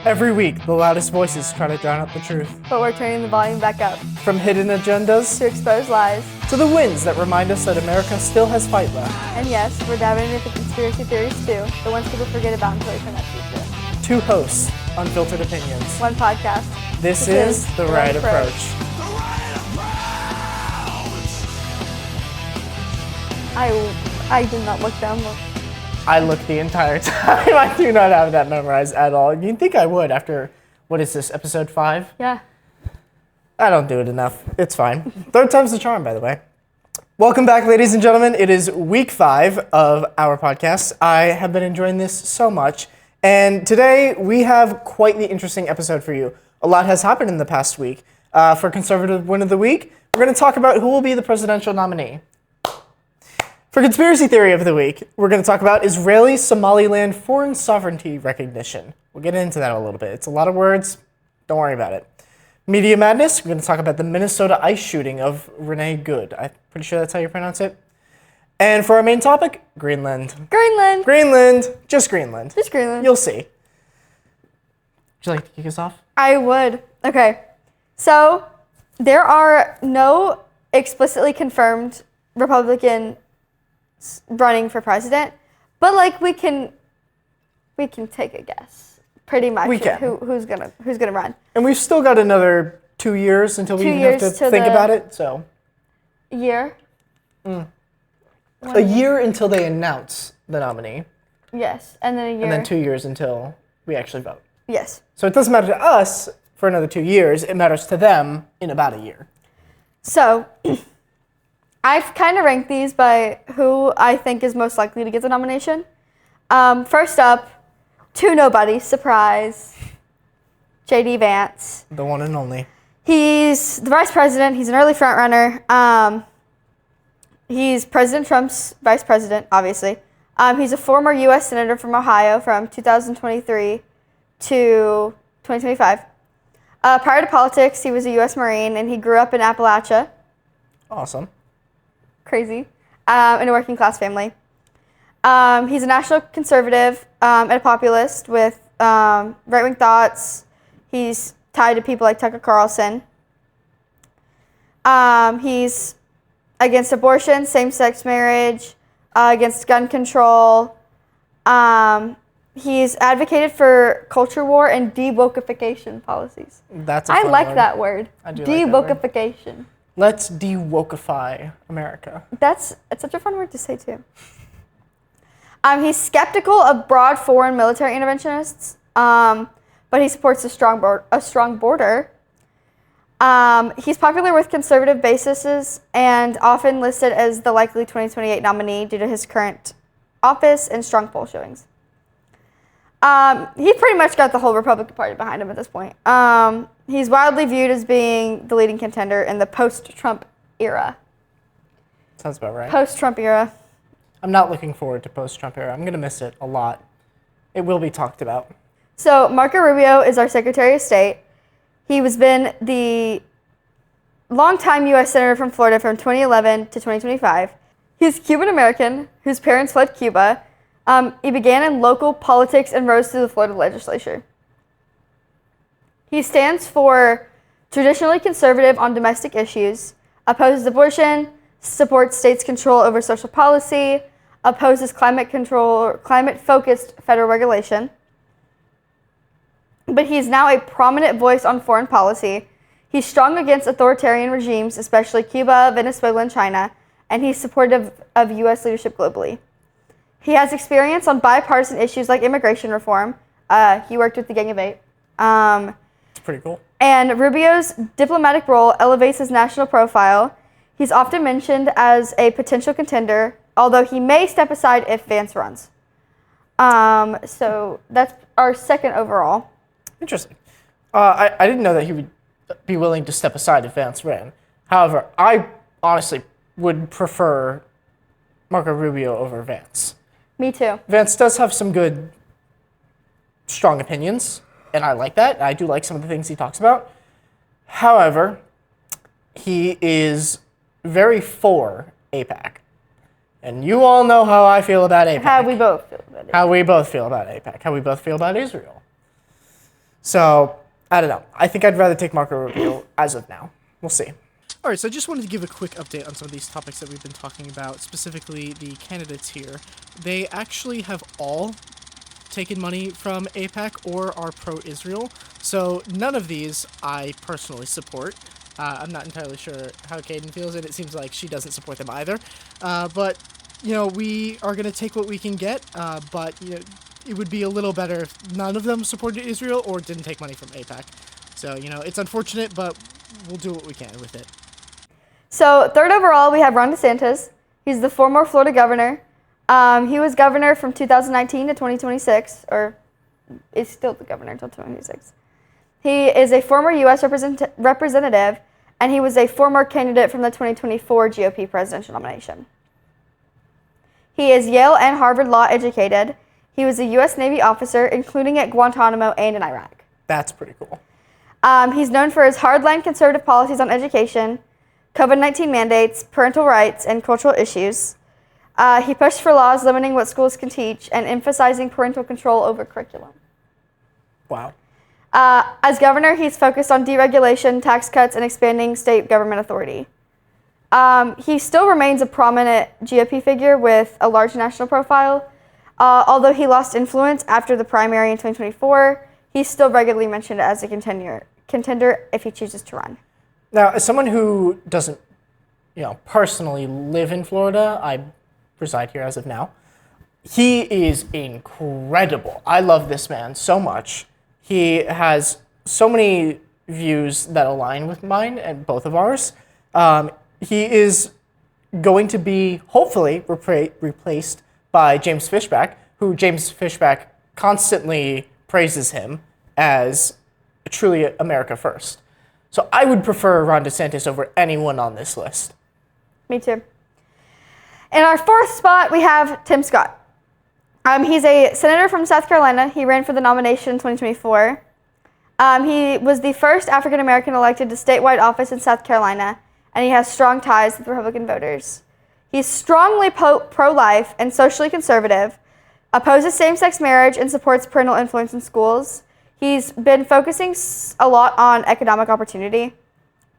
Every week, the loudest voices try to drown out the truth. But we're turning the volume back up. From hidden agendas to expose lies. To the wins that remind us that America still has fight left. And yes, we're diving into conspiracy theories too, the ones people forget about until they turn up to. Two hosts, unfiltered opinions. One podcast. This is The Right Approach. I did not look down. I looked the entire time. I do not have that memorized at all. You'd think I would after, what is this, episode 5? Yeah. I don't do it enough. It's fine. Third time's the charm, by the way. Welcome back, ladies and gentlemen. It is week 5 of our podcast. I have been enjoying this so much. And today we have quite the interesting episode for you. A lot has happened in the past week. For Conservative Win of the Week, we're going to talk about who will be the presidential nominee. For Conspiracy Theory of the Week, we're going to talk about Israeli Somaliland foreign sovereignty recognition. We'll get into that a little bit. It's a lot of words. Don't worry about it. Media Madness, we're going to talk about the Minnesota ice shooting of Renee Good. I'm pretty sure that's how you pronounce it. And for our main topic, Greenland. Greenland. Greenland. Just Greenland. Just Greenland. You'll see. Would you like to kick us off? I would. Okay. So, there are no explicitly confirmed Republican running for president, but like we can take a guess pretty much who's gonna run. And we've still got another 2 years until we even have to think about it. So year. A year until they announce the nominee. Yes, and then a year. And then 2 years until we actually vote. Yes. So it doesn't matter to us for another 2 years. It matters to them in about a year. So I've kind of ranked these by who I think is most likely to get the nomination. First up, two nobodies, surprise, J.D. Vance. The one and only. He's the vice president. He's an early front runner. He's President Trump's vice president, obviously. He's a former U.S. Senator from Ohio from 2023 to 2025. Prior to politics, he was a U.S. Marine, and he grew up in Appalachia. Awesome. Crazy. In a working class family. He's a national conservative and a populist with right-wing thoughts. He's tied to people like Tucker Carlson. He's against abortion, same-sex marriage, against gun control. He's advocated for culture war and de-wokeification policies. I like that word. I do de-wokeification. Like Let's de-wokify America. It's such a fun word to say, too. He's skeptical of broad foreign military interventionists, but he supports a strong border. He's popular with conservative bases and often listed as the likely 2028 nominee due to his current office and strong poll showings. He pretty much got the whole Republican Party behind him at this point. He's widely viewed as being the leading contender in the post-Trump era. Sounds about right. Post-Trump era. I'm not looking forward to post-Trump era. I'm going to miss it a lot. It will be talked about. So Marco Rubio is our Secretary of State. He has been the longtime U.S. Senator from Florida from 2011 to 2025. He's Cuban-American whose parents fled Cuba. He began in local politics and rose through the Florida legislature. He stands for traditionally conservative on domestic issues, opposes abortion, supports states' control over social policy, opposes climate-focused federal regulation. But he's now a prominent voice on foreign policy. He's strong against authoritarian regimes, especially Cuba, Venezuela, and China, and he's supportive of U.S. leadership globally. He has experience on bipartisan issues like immigration reform. He worked with the Gang of Eight. It's pretty cool. And Rubio's diplomatic role elevates his national profile. He's often mentioned as a potential contender, although he may step aside if Vance runs. So that's our second overall. Interesting. I didn't know that he would be willing to step aside if Vance ran. However, I honestly would prefer Marco Rubio over Vance. Me too. Vance does have some good, strong opinions, and I like that. I do like some of the things he talks about. However, he is very for AIPAC. And you all know how I feel about AIPAC. How we both feel about it. How we both feel about AIPAC. How we both feel about Israel. So, I don't know. I think I'd rather take Marco Rubio as of now. We'll see. All right, so I just wanted to give a quick update on some of these topics that we've been talking about, specifically the candidates here. They actually have all taken money from AIPAC or are pro-Israel, so none of these I personally support. I'm not entirely sure how Kaden feels, and it seems like she doesn't support them either. But, we are going to take what we can get, but, it would be a little better if none of them supported Israel or didn't take money from AIPAC. So, it's unfortunate, but we'll do what we can with it. So third overall, we have Ron DeSantis. He's the former Florida governor. He was governor from 2019 to 2026, or is still the governor until 2026. He is a former U.S. representative, and he was a former candidate from the 2024 GOP presidential nomination. He is Yale and Harvard law educated. He was a U.S. Navy officer, including at Guantanamo and in Iraq. That's pretty cool. He's known for his hardline conservative policies on education, COVID-19 mandates, parental rights, and cultural issues. He pushed for laws limiting what schools can teach and emphasizing parental control over curriculum. Wow. As governor, he's focused on deregulation, tax cuts, and expanding state government authority. He still remains a prominent GOP figure with a large national profile. Although he lost influence after the primary in 2024, he's still regularly mentioned as a contender if he chooses to run. Now, as someone who doesn't, personally live in Florida, I reside here as of now. He is incredible. I love this man so much. He has so many views that align with mine and both of ours. He is going to be hopefully replaced by James Fishback, who James Fishback constantly praises him as truly America first. So I would prefer Ron DeSantis over anyone on this list. Me too. In our fourth spot, we have Tim Scott. He's a senator from South Carolina. He ran for the nomination in 2024. He was the first African American elected to statewide office in South Carolina, and he has strong ties with Republican voters. He's strongly pro-life and socially conservative, opposes same-sex marriage, and supports parental influence in schools. He's been focusing a lot on economic opportunity,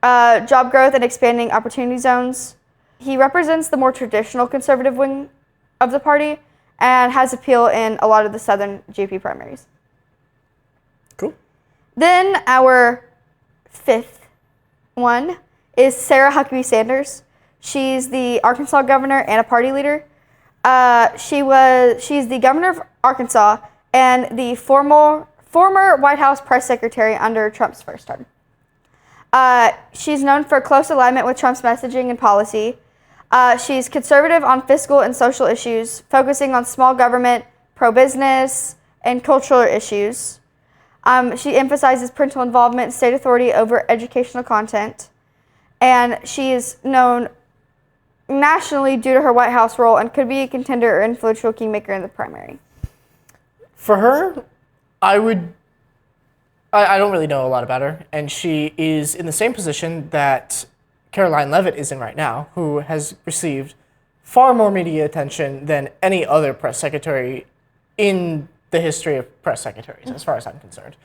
job growth, and expanding opportunity zones. He represents the more traditional conservative wing of the party and has appeal in a lot of the southern GOP primaries. Cool. Then our fifth one is Sarah Huckabee Sanders. She's the Arkansas governor and a party leader. She's the governor of Arkansas and the former White House press secretary under Trump's first term. She's known for close alignment with Trump's messaging and policy. She's conservative on fiscal and social issues, focusing on small government, pro-business, and cultural issues. She emphasizes parental involvement and state authority over educational content. And she is known nationally due to her White House role and could be a contender or influential kingmaker in the primary. For her, I don't really know a lot about her, and she is in the same position that Caroline Leavitt is in right now, who has received far more media attention than any other press secretary in the history of press secretaries, as far as I'm concerned.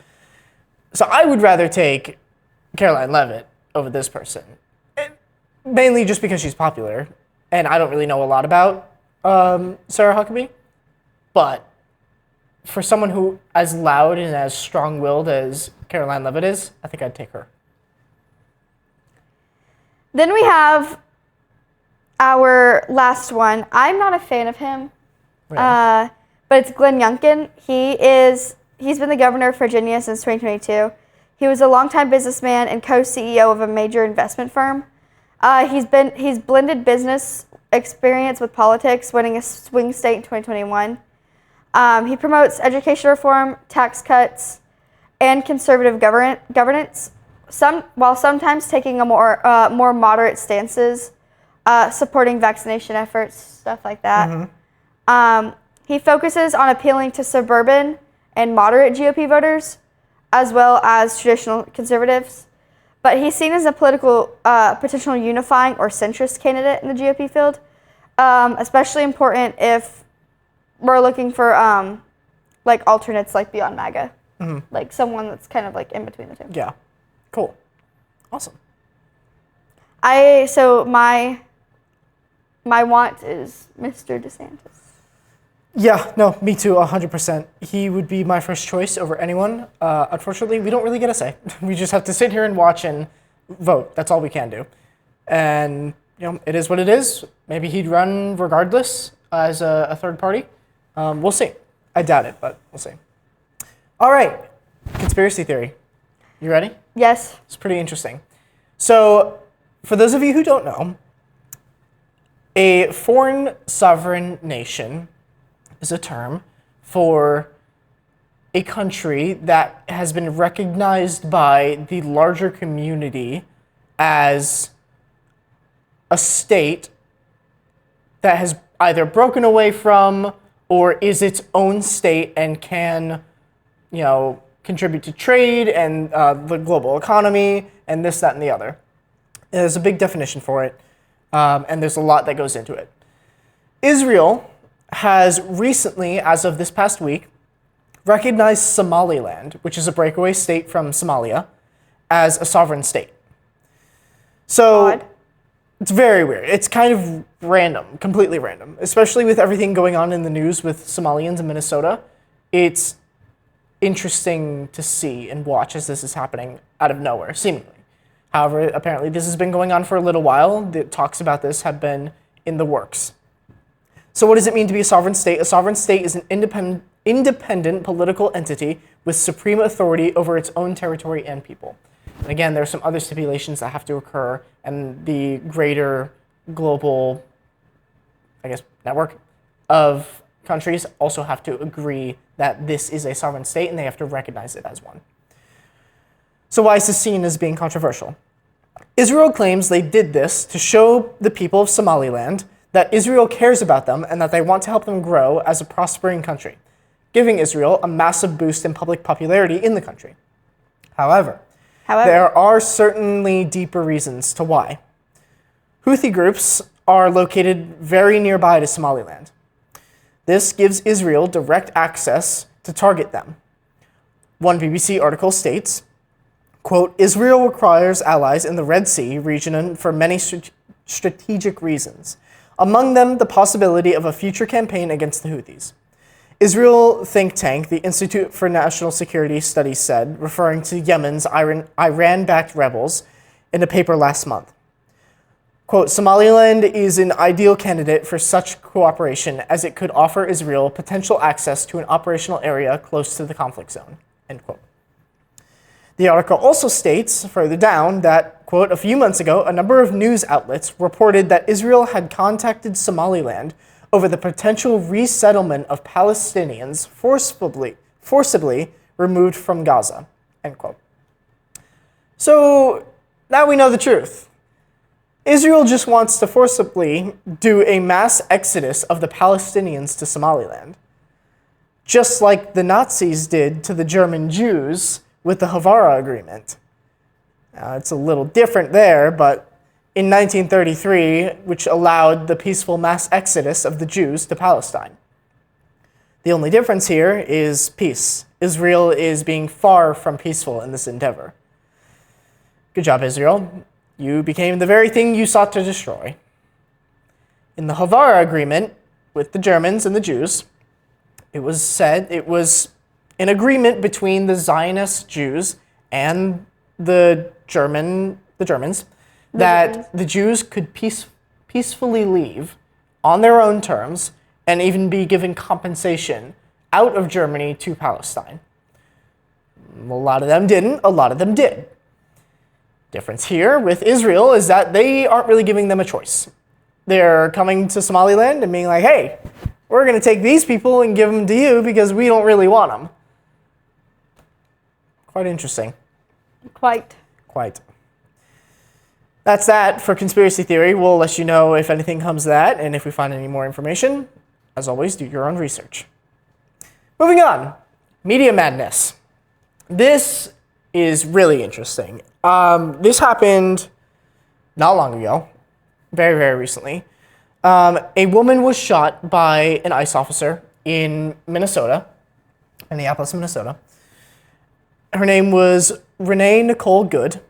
So I would rather take Caroline Leavitt over this person, mainly just because she's popular, and I don't really know a lot about Sarah Huckabee, but for someone who as loud and as strong-willed as Caroline Leavitt is, I think I'd take her. Then we have our last one. I'm not a fan of him, Really? but it's Glenn Youngkin. He's been the governor of Virginia since 2022. He was a longtime businessman and co-CEO of a major investment firm. He's blended business experience with politics, winning a swing state in 2021. He promotes education reform, tax cuts, and conservative governance, while sometimes taking a more moderate stances, supporting vaccination efforts, stuff like that. Mm-hmm. He focuses on appealing to suburban and moderate GOP voters, as well as traditional conservatives. But he's seen as a political potential unifying or centrist candidate in the GOP field, especially important if we're looking for alternates like Beyond MAGA. like someone that's kind of like in between the two. Yeah. Cool. Awesome. So my want is Mr. DeSantis. Yeah, no, me too, 100%. He would be my first choice over anyone. Unfortunately, we don't really get a say. We just have to sit here and watch and vote. That's all we can do. And, it is what it is. Maybe he'd run regardless as a third party. We'll see. I doubt it, but we'll see. All right, conspiracy theory. You ready? Yes. It's pretty interesting. So, for those of you who don't know, a foreign sovereign nation is a term for a country that has been recognized by the larger community as a state that has either broken away from or is its own state and can, contribute to trade and the global economy and this, that, and the other. There's a big definition for it, and there's a lot that goes into it. Israel has recently, as of this past week, recognized Somaliland, which is a breakaway state from Somalia, as a sovereign state. So Odd. It's very weird. It's kind of random, completely random, especially with everything going on in the news with Somalians in Minnesota. It's interesting to see and watch as this is happening out of nowhere, seemingly. However, apparently this has been going on for a little while. The talks about this have been in the works. So what does it mean to be a sovereign state? A sovereign state is an independent political entity with supreme authority over its own territory and people. And again, there are some other stipulations that have to occur, and the greater global, network of countries also have to agree that this is a sovereign state, and they have to recognize it as one. So why is this seen as being controversial? Israel claims they did this to show the people of Somaliland that Israel cares about them and that they want to help them grow as a prospering country, giving Israel a massive boost in public popularity in the country. However, there are certainly deeper reasons to why. Houthi groups are located very nearby to Somaliland. This gives Israel direct access to target them. One BBC article states, quote, Israel requires allies in the Red Sea region for many strategic reasons, among them the possibility of a future campaign against the Houthis. Israel think tank, the Institute for National Security Studies said, referring to Yemen's Iran-backed rebels in a paper last month. Quote, Somaliland is an ideal candidate for such cooperation as it could offer Israel potential access to an operational area close to the conflict zone, end quote. The article also states, further down, that, quote, a few months ago, a number of news outlets reported that Israel had contacted Somaliland over the potential resettlement of Palestinians forcibly removed from Gaza, end quote. So now we know the truth. Israel just wants to forcibly do a mass exodus of the Palestinians to Somaliland, just like the Nazis did to the German Jews with the Havara Agreement. It's a little different there, but in 1933, which allowed the peaceful mass exodus of the Jews to Palestine. The only difference here is peace. Israel is being far from peaceful in this endeavor. Good job, Israel. You became the very thing you sought to destroy. In the Havara Agreement with the Germans and the Jews, it was said it was an agreement between the Zionist Jews and the Germans that the Jews could peacefully leave on their own terms and even be given compensation out of Germany to Palestine. A lot of them didn't, a lot of them did. Difference here with Israel is that they aren't really giving them a choice. They're coming to Somaliland and being like, hey, we're going to take these people and give them to you because we don't really want them. Quite interesting. Quite. That's that for conspiracy theory. We'll let you know if anything comes of that, and if we find any more information. As always, do your own research. Moving on. Media madness. This is really interesting. This happened not long ago, very, very recently. A woman was shot by an ICE officer in Minnesota, Minneapolis, Minnesota. Her name was Renee Nicole Good,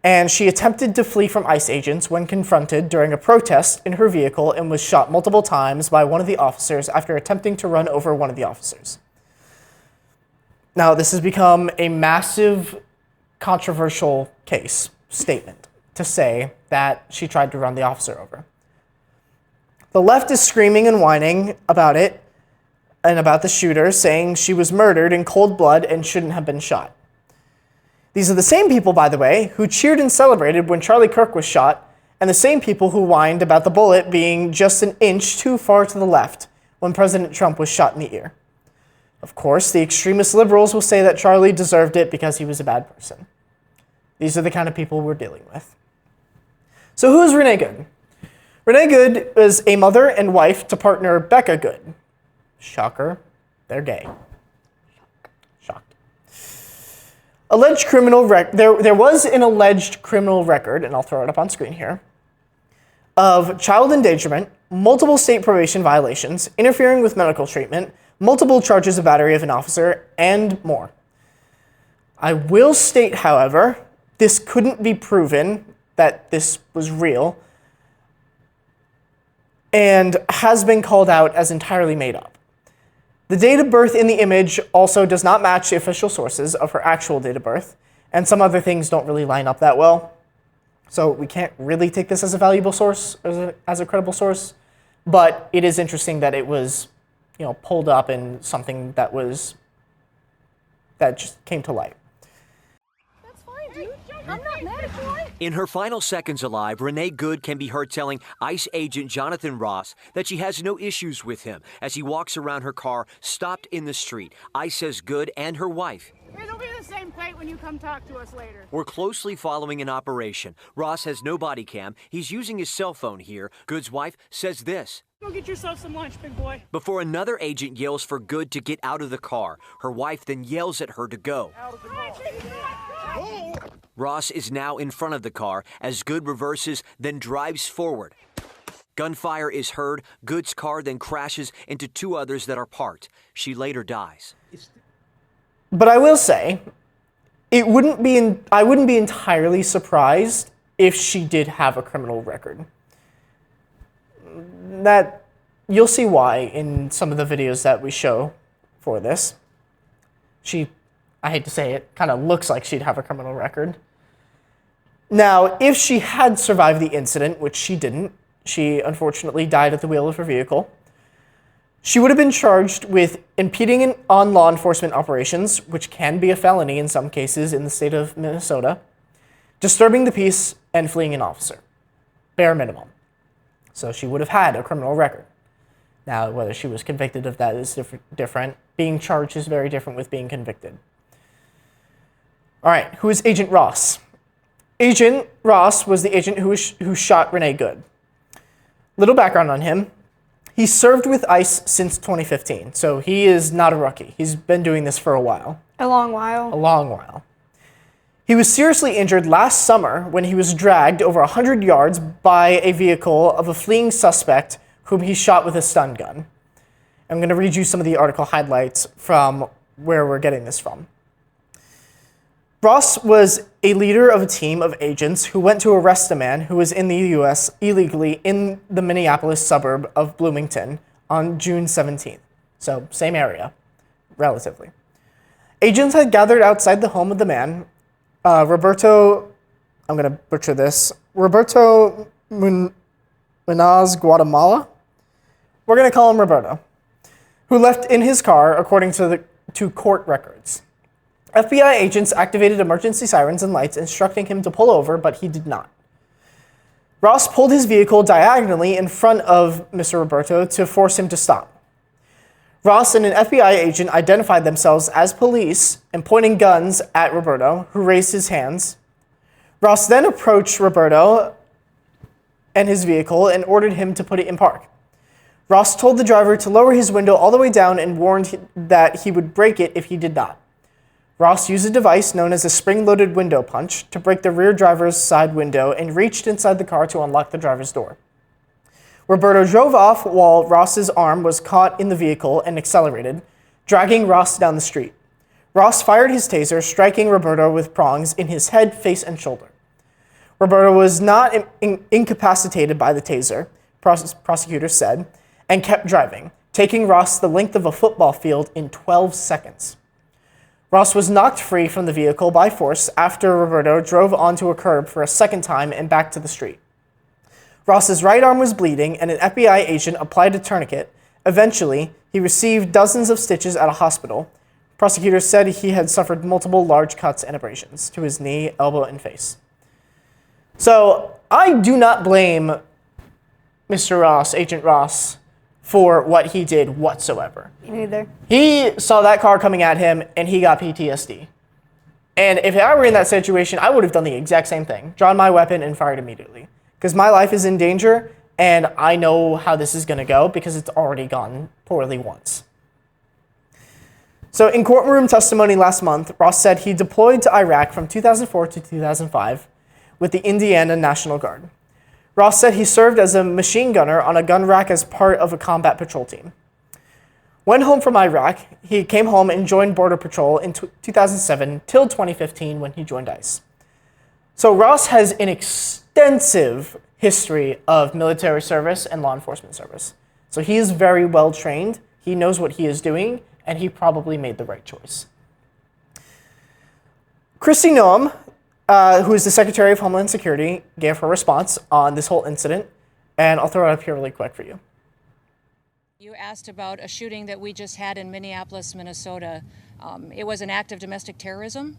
and she attempted to flee from ICE agents when confronted during a protest in her vehicle and was shot multiple times by one of the officers after attempting to run over one of the officers. Now, this has become a massive controversial statement to say that she tried to run the officer over. The left is screaming and whining about it and about the shooter, saying she was murdered in cold blood and shouldn't have been shot. These are the same people, by the way, who cheered and celebrated when Charlie Kirk was shot, and the same people who whined about the bullet being just an inch too far to the left when President Trump was shot in the ear. Of course, the extremist liberals will say that Charlie deserved it because he was a bad person. These are the kind of people we're dealing with. So who is Renee Good? Renee Good is a mother and wife to partner Becca Good. Shocker, they're gay. Shocked. Alleged criminal there was an alleged criminal record, and I'll throw it up on screen here, of child endangerment, multiple state probation violations, interfering with medical treatment, multiple charges of battery of an officer, and more. I will state, however, this couldn't be proven that this was real, and has been called out as entirely made up. The date of birth in the image also does not match the official sources of her actual date of birth, and some other things don't really line up that well. So we can't really take this as a valuable source, as a credible source, but it is interesting that it was, pulled up in something that just came to light. That's fine, dude. I'm not mad at you. In her final seconds alive, Renee Good can be heard telling ICE agent Jonathan Ross that she has no issues with him as he walks around her car stopped in the street. ICE says Good and her wife It'll be the same plate when you come talk to us later. were closely following an operation. Ross has no body cam. He's using his cell phone here. Good's wife says this. Go get yourself some lunch, big boy. Before another agent yells for Good to get out of the car, her wife then yells at her to go. Out of the car. Ross is now in front of the car as Good reverses, then drives forward. Gunfire is heard. Good's car then crashes into two others that are parked. She later dies. But I will say, I wouldn't be entirely surprised if she did have a criminal record. That you'll see why in some of the videos that we show for this. I hate to say it, kind of looks like she'd have a criminal record. Now, if she had survived the incident, which she didn't, she unfortunately died at the wheel of her vehicle, she would have been charged with impeding on law enforcement operations, which can be a felony in some cases in the state of Minnesota, disturbing the peace, and fleeing an officer. Bare minimum. So she would have had a criminal record. Now, whether she was convicted of that is different. Being charged is very different with being convicted. All right, who is Agent Ross? Agent Ross was the agent who shot Renee Good. Little background on him. He served with ICE since 2015, so he is not a rookie. He's been doing this for a while. A long while. A long while. He was seriously injured last summer when he was dragged over 100 yards by a vehicle of a fleeing suspect whom he shot with a stun gun. I'm going to read you some of the article highlights from where we're getting this from. Ross was a leader of a team of agents who went to arrest a man who was in the U.S. illegally in the Minneapolis suburb of Bloomington on June 17th. So, same area, relatively. Agents had gathered outside the home of the man, Roberto, I'm going to butcher this, Roberto Munoz Guatemala. We're going to call him Roberto, who left in his car, according to court records. FBI agents activated emergency sirens and lights, instructing him to pull over, but he did not. Ross pulled his vehicle diagonally in front of Mr. Roberto to force him to stop. Ross and an FBI agent identified themselves as police and pointing guns at Roberto, who raised his hands. Ross then approached Roberto and his vehicle and ordered him to put it in park. Ross told the driver to lower his window all the way down and warned that he would break it if he did not. Ross used a device known as a spring-loaded window punch to break the rear driver's side window and reached inside the car to unlock the driver's door. Roberto drove off while Ross's arm was caught in the vehicle and accelerated, dragging Ross down the street. Ross fired his taser, striking Roberto with prongs in his head, face, and shoulder. Roberto was not incapacitated by the taser, prosecutors said, and kept driving, taking Ross the length of a football field in 12 seconds. Ross was knocked free from the vehicle by force after Roberto drove onto a curb for a second time and back to the street. Ross's right arm was bleeding, and an FBI agent applied a tourniquet. Eventually, he received dozens of stitches at a hospital. Prosecutors said he had suffered multiple large cuts and abrasions to his knee, elbow, and face. So, I do not blame Mr. Ross, Agent Ross, for what he did whatsoever. Me neither. He saw that car coming at him, and he got PTSD. And if I were in that situation, I would have done the exact same thing. Drawn my weapon and fired immediately. Because my life is in danger, and I know how this is going to go because it's already gone poorly once. So in courtroom testimony last month, Ross said he deployed to Iraq from 2004 to 2005 with the Indiana National Guard. Ross said he served as a machine gunner on a gun rack as part of a combat patrol team. When home from Iraq, he came home and joined Border Patrol in 2007 till 2015 when he joined ICE. So Ross has an extensive history of military service and law enforcement service. So he is very well trained, he knows what he is doing, and he probably made the right choice. Kristi Noem, who is the Secretary of Homeland Security, gave her response on this whole incident, and I'll throw it up here really quick for you. You asked about a shooting that we just had in Minneapolis, Minnesota. It was an act of domestic terrorism.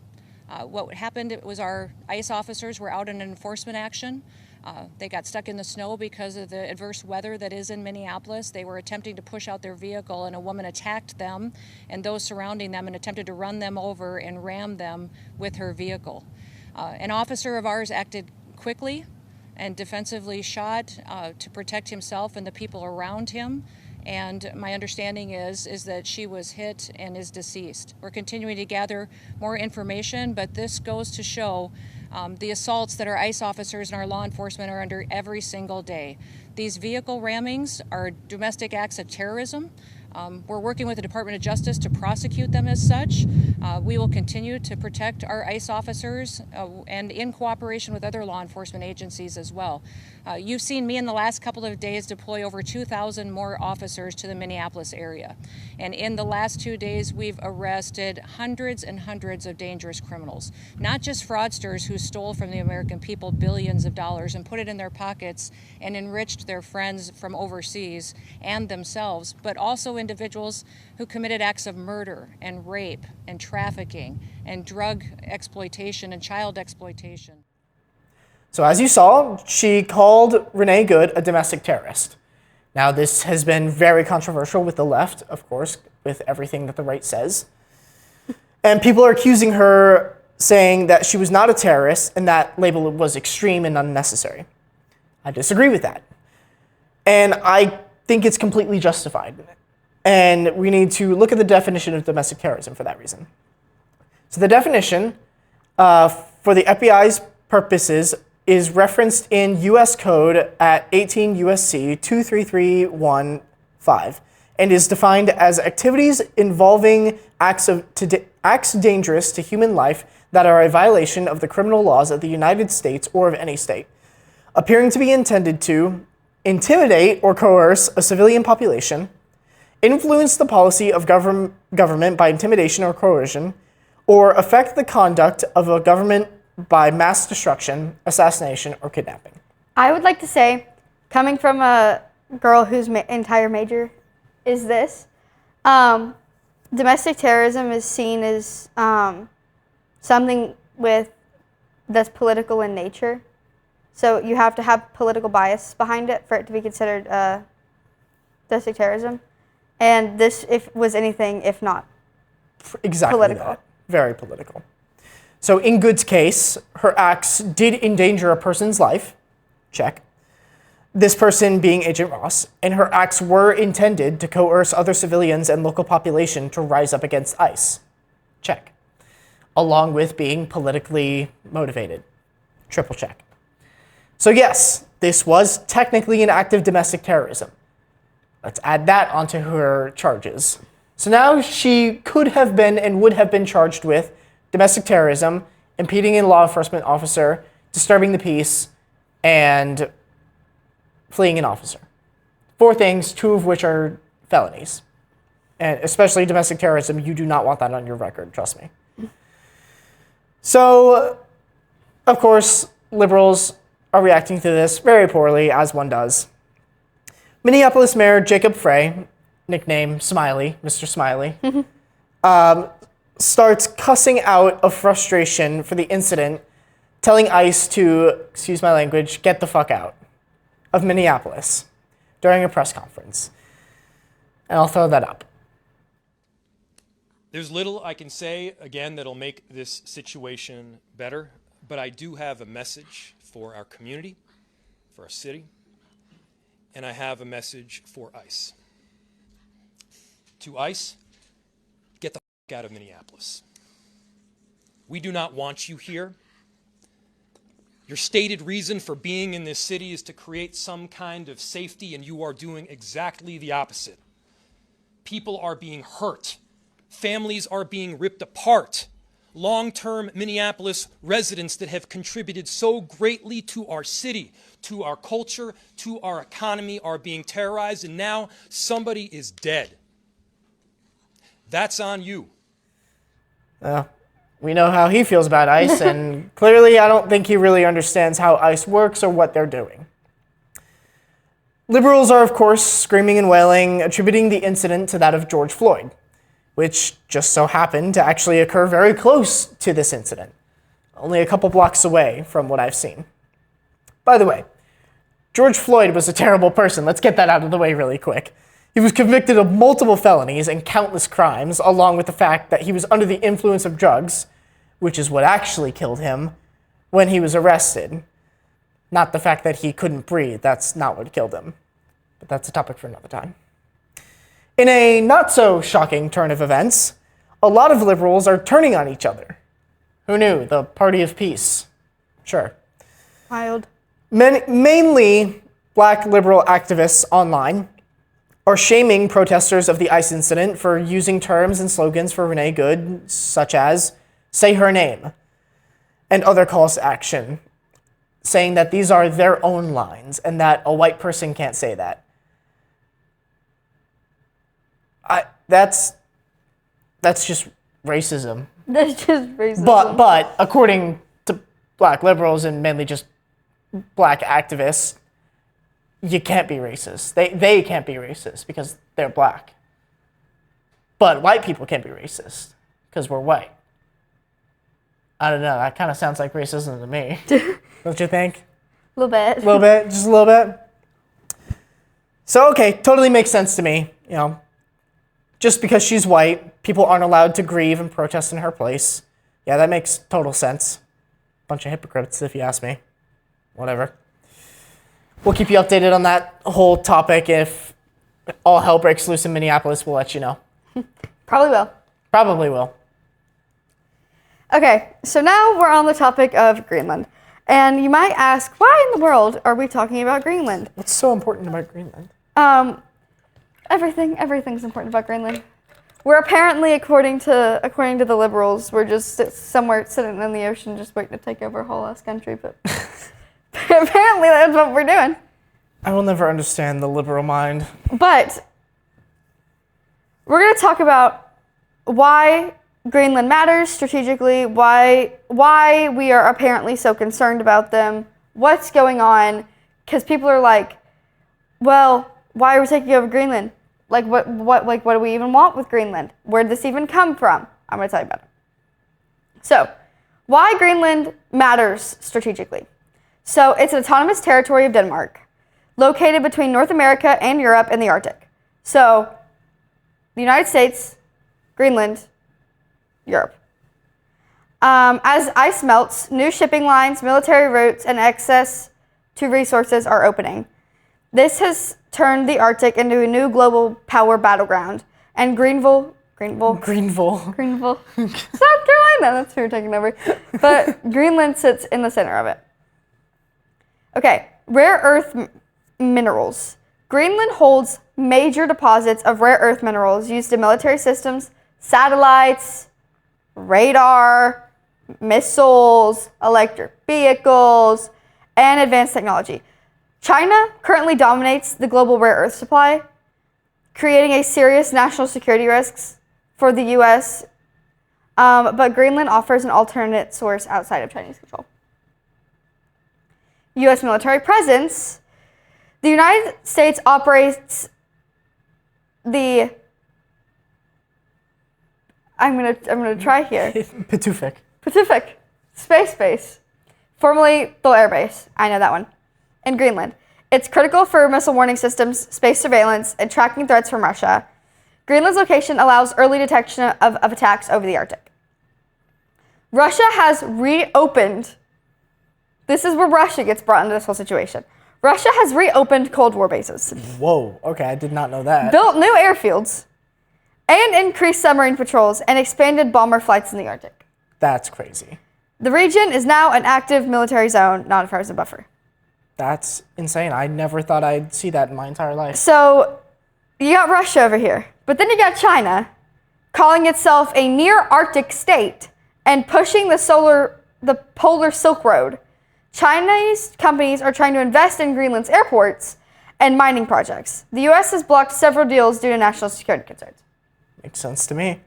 What happened was our ICE officers were out in an enforcement action. They got stuck in the snow because of the adverse weather that is in Minneapolis. They were attempting to push out their vehicle, and a woman attacked them and those surrounding them and attempted to run them over and ram them with her vehicle. An officer of ours acted quickly and defensively shot to protect himself and the people around him. And my understanding is that she was hit and is deceased. We're continuing to gather more information, but this goes to show the assaults that our ICE officers and our law enforcement are under every single day. These vehicle rammings are domestic acts of terrorism. We're working with the Department of Justice to prosecute them as such. We will continue to protect our ICE officers and in cooperation with other law enforcement agencies as well. You've seen me in the last couple of days deploy over 2,000 more officers to the Minneapolis area. And in the last 2 days, we've arrested hundreds and hundreds of dangerous criminals. Not just fraudsters who stole from the American people billions of dollars and put it in their pockets and enriched their friends from overseas and themselves, but also individuals who committed acts of murder and rape and trafficking and drug exploitation and child exploitation. So as you saw, she called Renee Good a domestic terrorist. Now this has been very controversial with the left, of course, with everything that the right says. And people are accusing her, saying that she was not a terrorist and that label was extreme and unnecessary. I disagree with that. And I think it's completely justified. And we need to look at the definition of domestic terrorism for that reason. So the definition for the FBI's purposes is referenced in U.S. Code at 18 U.S.C. 23315 and is defined as activities involving acts dangerous to human life that are a violation of the criminal laws of the United States or of any state, appearing to be intended to intimidate or coerce a civilian population, influence the policy of government by intimidation or coercion, or affect the conduct of a government by mass destruction, assassination, or kidnapping. I would like to say, coming from a girl whose entire major is this, domestic terrorism is seen as something that's political in nature. So you have to have political bias behind it for it to be considered domestic terrorism. And this was anything if not exactly political. That. Very political. So in Good's case, her acts did endanger a person's life, check. This person being Agent Ross, and her acts were intended to coerce other civilians and local population to rise up against ICE, check. Along with being politically motivated, triple check. So yes, this was technically an act of domestic terrorism. Let's add that onto her charges. So now she could have been and would have been charged with domestic terrorism, impeding a law enforcement officer, disturbing the peace, and fleeing an officer. 4 things, 2 of which are felonies. And especially domestic terrorism, you do not want that on your record, trust me. So, of course, liberals are reacting to this very poorly, as one does. Minneapolis Mayor Jacob Frey, nickname Smiley, Mr. Smiley, starts cussing out of frustration for the incident, telling ICE to, excuse my language, get the fuck out of Minneapolis during a press conference. And I'll throw that up. There's little I can say, again, that'll make this situation better, but I do have a message for our community, for our city, and I have a message for ICE. To ICE, get the fuck out of Minneapolis. We do not want you here. Your stated reason for being in this city is to create some kind of safety, and you are doing exactly the opposite. People are being hurt. Families are being ripped apart. Long-term Minneapolis residents that have contributed so greatly to our city, to our culture, to our economy are being terrorized, and now somebody is dead. That's on you. We know how he feels about ICE, and clearly I don't think he really understands how ICE works or what they're doing. Liberals are, of course, screaming and wailing, attributing the incident to that of George Floyd, which just so happened to actually occur very close to this incident, only a couple blocks away from what I've seen. By the way, George Floyd was a terrible person. Let's get that out of the way really quick. He was convicted of multiple felonies and countless crimes, along with the fact that he was under the influence of drugs, which is what actually killed him when he was arrested. Not the fact that he couldn't breathe. That's not what killed him. But that's a topic for another time. In a not-so-shocking turn of events, a lot of liberals are turning on each other. Who knew? The party of peace. Sure. Wild. Mainly black liberal activists online are shaming protesters of the ICE incident for using terms and slogans for Renee Good, such as, say her name, and other calls to action, saying that these are their own lines and that a white person can't say that. That's just racism. That's just racism. But according to black liberals and mainly just black activists, you can't be racist. They can't be racist because they're black. But white people can't be racist because we're white. I don't know. That kind of sounds like racism to me. Don't you think? A little bit. A little bit, just a little bit. So, okay, totally makes sense to me. You know, just because she's white, people aren't allowed to grieve and protest in her place. Yeah, that makes total sense. Bunch of hypocrites, if you ask me. Whatever. We'll keep you updated on that whole topic. If all hell breaks loose in Minneapolis, we'll let you know. Probably will. Probably will. Okay, so now we're on the topic of Greenland. And you might ask, why in the world are we talking about Greenland? What's so important about Greenland? Everything's important about Greenland. We're apparently, according to the liberals, we're just somewhere sitting in the ocean just waiting to take over a whole ass country, but apparently that's what we're doing. I will never understand the liberal mind. But we're going to talk about why Greenland matters strategically, why we are apparently so concerned about them, what's going on, because people are like, well, why are we taking over Greenland? Like, what do we even want with Greenland? Where did this even come from? I'm going to tell you about it. So, why Greenland matters strategically. So, it's an autonomous territory of Denmark, located between North America and Europe and the Arctic. So, the United States, Greenland, Europe. As ice melts, new shipping lines, military routes, and access to resources are opening. This has turned the Arctic into a new global power battleground. And Greenville, South Carolina, that's who we're taking over. But Greenland sits in the center of it. Okay, rare earth minerals. Greenland holds major deposits of rare earth minerals used in military systems, satellites, radar, missiles, electric vehicles, and advanced technology. China currently dominates the global rare earth supply, creating a serious national security risks for the U.S., but Greenland offers an alternate source outside of Chinese control. U.S. military presence. The United States operates I'm gonna try here. Pacific Space Base, formerly Thule Air Base. I know that one. In Greenland. It's critical for missile warning systems, space surveillance, and tracking threats from Russia. Greenland's location allows early detection of attacks over the Arctic. Russia has reopened. This is where Russia gets brought into this whole situation. Russia has reopened Cold War bases. Whoa, okay, I did not know that. Built new airfields, and increased submarine patrols, and expanded bomber flights in the Arctic. That's crazy. The region is now an active military zone, not a frozen buffer. That's insane. I never thought I'd see that in my entire life. So, you got Russia over here, but then you got China, calling itself a near-Arctic state and pushing the polar Silk Road. Chinese companies are trying to invest in Greenland's airports and mining projects. The U.S. has blocked several deals due to national security concerns. Makes sense to me.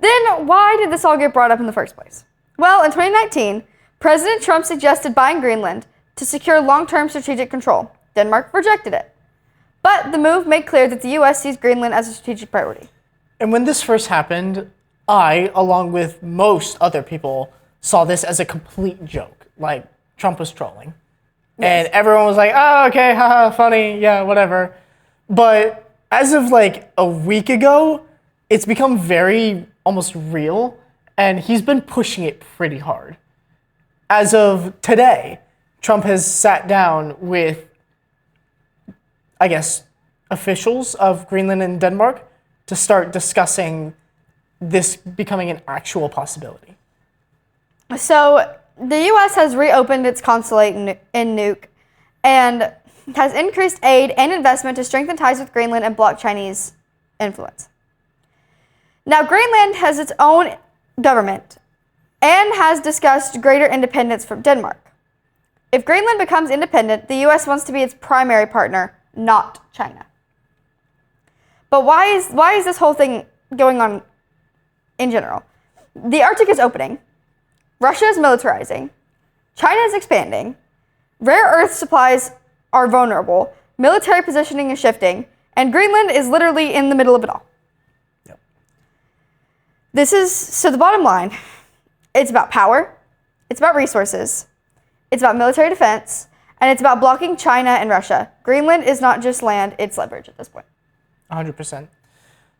Then, why did this all get brought up in the first place? Well, in 2019, President Trump suggested buying Greenland to secure long-term strategic control. Denmark rejected it. But the move made clear that the U.S. sees Greenland as a strategic priority. And when this first happened, I, along with most other people, saw this as a complete joke. Like, Trump was trolling. Yes. And everyone was like, oh, okay, haha, funny, yeah, whatever. But as of like a week ago, it's become very almost real, and he's been pushing it pretty hard. As of today, Trump has sat down with, I guess, officials of Greenland and Denmark to start discussing this becoming an actual possibility. So the U.S. has reopened its consulate in Nuuk and has increased aid and investment to strengthen ties with Greenland and block Chinese influence. Now, Greenland has its own government and has discussed greater independence from Denmark. If Greenland becomes independent, the U.S. wants to be its primary partner, not China. But why is this whole thing going on in general? The Arctic is opening. Russia is militarizing. China is expanding. Rare earth supplies are vulnerable. Military positioning is shifting. And Greenland is literally in the middle of it all. Yep. So the bottom line, it's about power. It's about resources. It's about military defense. And it's about blocking China and Russia. Greenland is not just land, it's leverage at this point. 100%.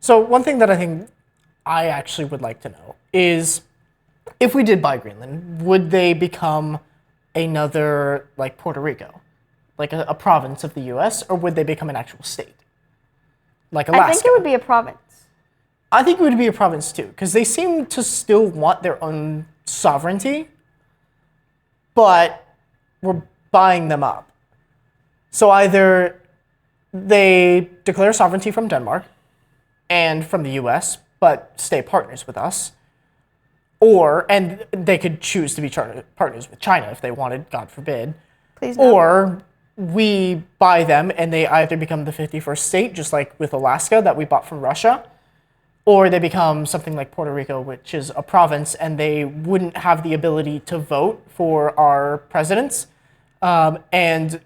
So one thing that I think I actually would like to know is, if we did buy Greenland, would they become another, like, Puerto Rico? Like a province of the U.S., or would they become an actual state? Like Alaska? I think it would be a province. I think it would be a province too, because they seem to still want their own sovereignty, but we're buying them up. So either they declare sovereignty from Denmark and from the U.S., but stay partners with us, and they could choose to be partners with China if they wanted, God forbid. Please no. Or we buy them and they either become the 51st state, just like with Alaska that we bought from Russia, or they become something like Puerto Rico, which is a province, and they wouldn't have the ability to vote for our presidents, and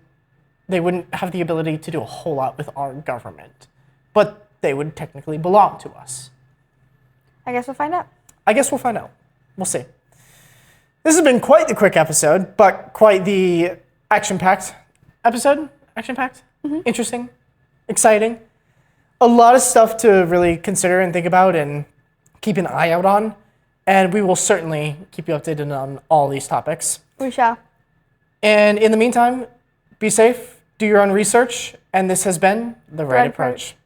they wouldn't have the ability to do a whole lot with our government. But they would technically belong to us. I guess we'll find out. We'll see. This has been quite the quick episode, but quite the action-packed episode. Action-packed? Mm-hmm. Interesting. Exciting. A lot of stuff to really consider and think about and keep an eye out on. And we will certainly keep you updated on all these topics. We shall. And in the meantime, be safe, do your own research, and this has been The Right Approach.